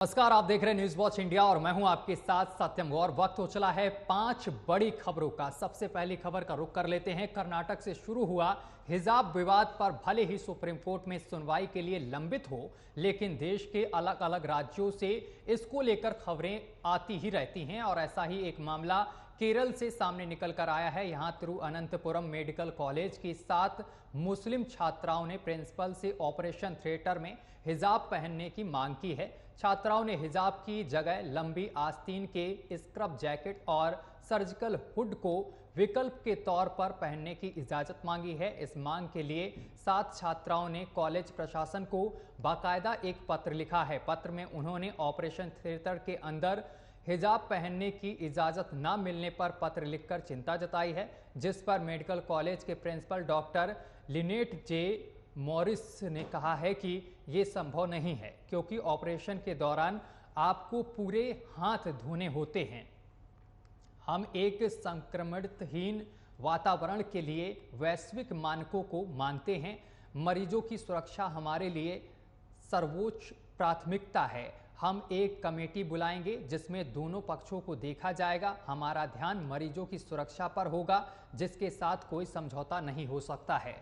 नमस्कार, आप देख रहे हैं न्यूज वॉच इंडिया और मैं हूं आपके साथ सत्यम गौर। वक्त हो चला है 5 बड़ी खबरों का। सबसे पहली खबर का रुख कर लेते हैं। कर्नाटक से शुरू हुआ हिजाब विवाद पर भले ही सुप्रीम कोर्ट में सुनवाई के लिए लंबित हो, लेकिन देश के अलग अलग राज्यों से इसको लेकर खबरें आती ही रहती हैं और ऐसा ही एक मामला केरल से सामने निकल कर आया है। यहां तिरुअनंतपुरम मेडिकल कॉलेज की 7 मुस्लिम छात्राओं ने प्रिंसिपल से ऑपरेशन थिएटर में हिजाब पहनने की मांग की है। छात्राओं ने हिजाब की जगह लंबी आस्तीन के स्क्रब जैकेट और सर्जिकल हुड को विकल्प के तौर पर पहनने की इजाजत मांगी है। इस मांग के लिए 7 छात्राओं ने कॉलेज प्रशासन को बाकायदा एक पत्र लिखा है। पत्र में उन्होंने ऑपरेशन थिएटर के अंदर हिजाब पहनने की इजाजत न मिलने पर पत्र लिखकर चिंता जताई है, जिस पर मेडिकल कॉलेज के प्रिंसिपल डॉक्टर लिनेट जे मॉरिस ने कहा है कि यह संभव नहीं है, क्योंकि ऑपरेशन के दौरान आपको पूरे हाथ धोने होते हैं। हम एक संक्रमणहीन वातावरण के लिए वैश्विक मानकों को मानते हैं। मरीजों की सुरक्षा हमारे लिए सर्वोच्च प्राथमिकता है। हम एक कमेटी बुलाएंगे जिसमें दोनों पक्षों को देखा जाएगा। हमारा ध्यान मरीजों की सुरक्षा पर होगा, जिसके साथ कोई समझौता नहीं हो सकता है।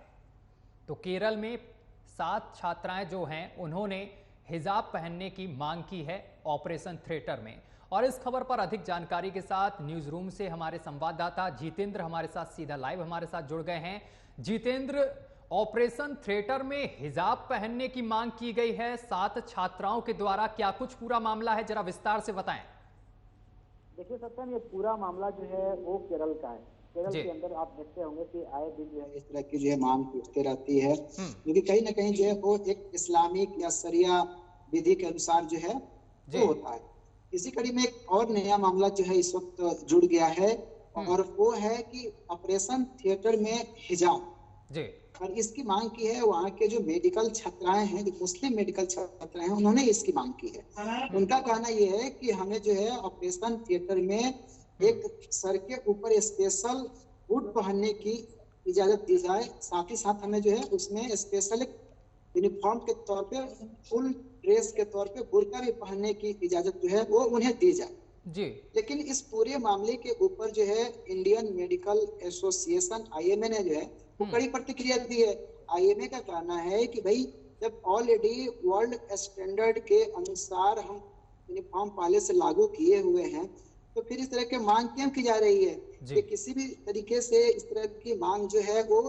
तो केरल में 7 छात्राएं जो हैं उन्होंने हिजाब पहनने की मांग की है ऑपरेशन थिएटर में। और इस खबर पर अधिक जानकारी के साथ न्यूज रूम से हमारे संवाददाता जितेंद्र हमारे साथ सीधा लाइव हमारे साथ जुड़ गए हैं। जितेंद्र, ऑपरेशन थिएटर में हिजाब पहनने की मांग की गई है 7 छात्राओं के द्वारा, क्या कुछ पूरा मामला है, जरा विस्तार से बताएं। देखिए सत्यम, ये पूरा मामला जो है वो केरल का है। केरल के अंदर आप देखते होंगे कि आए दिन जो है इस तरह की जो है मांग उठती रहती है, क्योंकि कहीं ना कहीं जो है वो एक इस्लामिक या शरिया विधि के अनुसार जो है वो होता है। इसी कड़ी में एक और नया मामला जो है इस वक्त जुड़ गया है, और वो है कि ऑपरेशन थिएटर में हिजाब और इसकी मांग की है वहाँ के जो मेडिकल छात्राएं हैं, जो मुस्लिम मेडिकल छात्राएं हैं, उन्होंने इसकी मांग की है। उनका कहना यह है कि हमें जो है ऑपरेशन थिएटर में एक सर के ऊपर स्पेशल हुड पहनने की इजाजत दी जाए, साथ ही साथ हमें जो है उसमें स्पेशल यूनिफॉर्म के तौर पे, फुल ड्रेस के तौर पे बुर्का भी पहनने की इजाजत जो है वो उन्हें दी जाए जी। लेकिन इस पूरे मामले के ऊपर जो है इंडियन मेडिकल एसोसिएशन IMA ने जो है वो कड़ी प्रतिक्रिया दी है। IMA का कहना है कि भाई जब ऑलरेडी वर्ल्ड स्टैंडर्ड के अनुसार हम यूनिफॉर्म पहले से लागू किए हुए हैं, तो फिर इस तरह की मांग क्यों की जा रही है? कि किसी भी तरीके से इस तरह की मांग जो है वो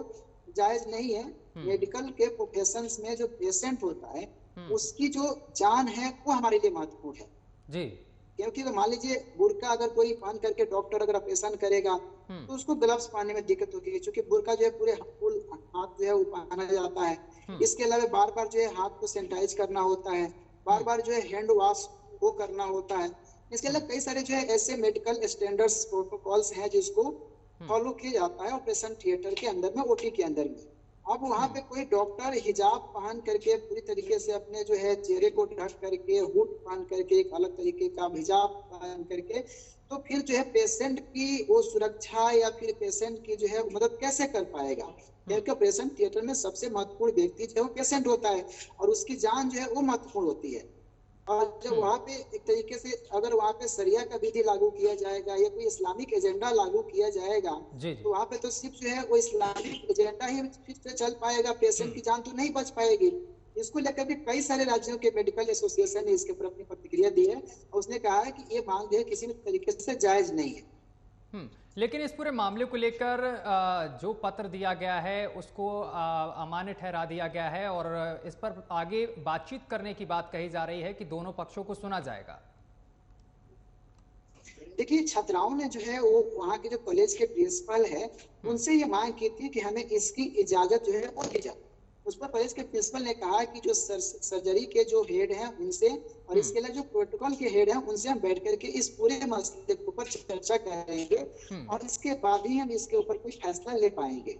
जायज नहीं है। मेडिकल के प्रोफेशंस में जो पेशेंट होता है उसकी जो जान है वो हमारे लिए महत्वपूर्ण है जी। क्योंकि मान लीजिए बुर्का अगर कोई पहन करके डॉक्टर अगर ऑपरेशन करेगा तो उसको ग्लव्स पहनने में दिक्कत होगी, क्योंकि बुर्का जो है पूरे फुल हाथ जो है वो पहना जाता है। इसके अलावा बार बार जो है हाथ को सैनिटाइज करना होता है, बार बार जो है हैंड वॉश वो करना होता है। इसके अलावा कई सारे जो है ऐसे मेडिकल स्टैंडर्ड्स प्रोटोकॉल्स हैं जिसको फॉलो किया जाता है ऑपरेशन थिएटर के अंदर में, OT के अंदर में। अब वहाँ पे कोई डॉक्टर हिजाब पहन करके पूरी तरीके से अपने जो है चेहरे को ढक करके, हुड पहन करके, एक अलग तरीके का हिजाब पहन करके, तो फिर जो है पेशेंट की वो सुरक्षा या फिर पेशेंट की जो है मदद कैसे कर पाएगा? क्योंकि ऑपरेशन थिएटर में सबसे महत्वपूर्ण व्यक्ति जो है वो पेशेंट होता है और उसकी जान जो है वो महत्वपूर्ण होती है। और जब वहाँ पे एक तरीके से अगर वहाँ पे शरिया का विधि लागू किया जाएगा या कोई इस्लामिक एजेंडा लागू किया जाएगा तो वहाँ पे तो सिर्फ जो है वो इस्लामिक एजेंडा ही फिर से चल पाएगा, पेशेंट की जान तो नहीं बच पाएगी। इसको लेकर भी कई सारे राज्यों के मेडिकल एसोसिएशन ने इसके ऊपर अपनी प्रतिक्रिया दी है और उसने कहा है कि ये मांग जो है किसी भी तरीके से जायज नहीं है। लेकिन इस पूरे मामले को लेकर जो पत्र दिया गया है उसको अमान्य ठहरा दिया गया है और इस पर आगे बातचीत करने की बात कही जा रही है कि दोनों पक्षों को सुना जाएगा। देखिए, छात्राओं ने जो है वो वहाँ के जो कॉलेज के प्रिंसिपल है उनसे ये मांग की थी कि हमें इसकी इजाजत जो है वो दी जाए। उस पर कॉलेज के प्रिंसिपल ने कहा कि जो सर्जरी के जो हेड हैं उनसे और इसके लिए जो प्रोटोकॉल के हेड हैं उनसे हम बैठ करके इस पूरे मसले के ऊपर चर्चा करेंगे और इसके बाद ही हम इसके ऊपर कोई फैसला ले पाएंगे।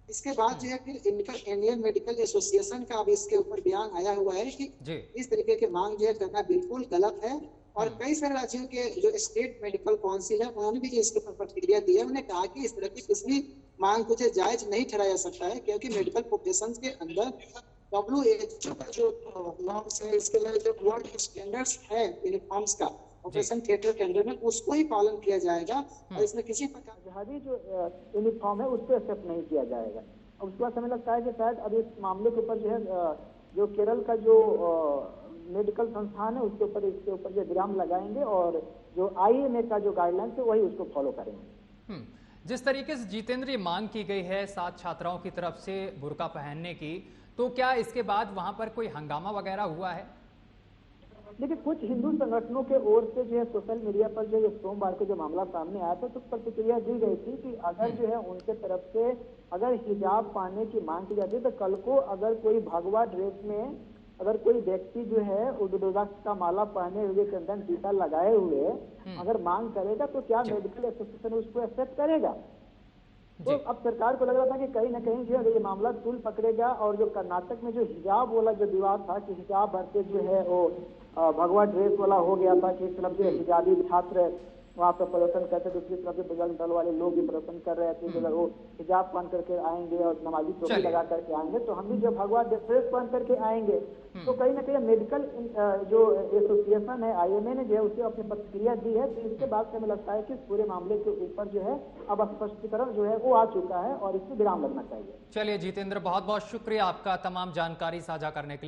इसके बाद जो है फिर इंडियन मेडिकल एसोसिएशन का अब इसके ऊपर बयान आया हुआ है कि इस तरीके की मांग जो है करना बिल्कुल गलत है। और कई सारे राज्यों के जो स्टेट मेडिकल काउंसिल है उन्होंने भी इसके ऊपर प्रतिक्रिया दी है। उन्होंने कहा कि इस तरह की किसी मांग को जायज नहीं ठहराया जा सकता है, क्योंकि मेडिकल प्रोफेशन के अंदर WHO का जो नॉर्म्स है, इसके अलावा जो वर्ल्ड स्टैंडर्ड्स है यूनिफॉर्म्स का ऑपरेशन थिएटर के अंदर में, उसको ही पालन किया जाएगा और इसमें किसी प्रकार जहादी जो यूनिफॉर्म है उस पर एक्सेप्ट नहीं किया जाएगा। और उसके बाद हमें लगता है कि शायद अब इस मामले के ऊपर जो है जो केरल का जो मेडिकल संस्थान है उसके ऊपर इसके ऊपर जो विराम लगाएंगे और जो IMA का जो गाइडलाइन है वही उसको फॉलो करेंगे। जिस तरीके से जितेंद्र ये मांग की गई है 7 छात्राओं की तरफ से बुर्का पहनने की, तो क्या इसके बाद वहां पर कोई हंगामा वगैरह हुआ है? देखिए, कुछ हिंदू संगठनों के ओर से जो है सोशल मीडिया पर जो सोमवार को जो मामला सामने आया था तो प्रतिक्रिया दी गई थी कि अगर जो है उनके तरफ से अगर हिजाब पहनने की मांग की जाती है तो कल को अगर कोई भगवा ड्रेस में अगर कोई व्यक्ति जो है रुद्राक्ष का माला पहने हुए, चंदन टीका लगाए हुए अगर मांग करेगा तो क्या मेडिकल एसोसिएशन उसको एक्सेप्ट करेगा? तो अब सरकार को लग रहा था कि कहीं ना कहीं जो है ये मामला तूल पकड़ेगा और जो कर्नाटक में जो हिजाब वाला जो विवाद था कि हिजाब भरते जो है वो भगवा ड्रेस वाला हो गया था कि एक तरफ जो हिजाबी छात्र वहाँ पर प्रदर्शन करते, दूसरी तरफ जो बजरंग दल वाले लोग भी प्रदर्शन कर रहे थे कि अगर वो हिजाब पहन करके आएंगे और नमाजी टोपी लगा करके आएंगे तो हम भी जो भगवा ड्रेस पहन करके आएंगे। तो कहीं ना कहीं मेडिकल जो एसोसिएशन है IMA ने जो है उसे अपनी प्रतिक्रिया दी है। तो इसके बाद से हमें लगता है कि इस पूरे मामले के ऊपर जो है अब स्पष्टीकरण जो है वो आ चुका है और इसमें विराम लगना चाहिए। चलिए जितेंद्र, बहुत बहुत शुक्रिया आपका तमाम जानकारी साझा करने के लिए।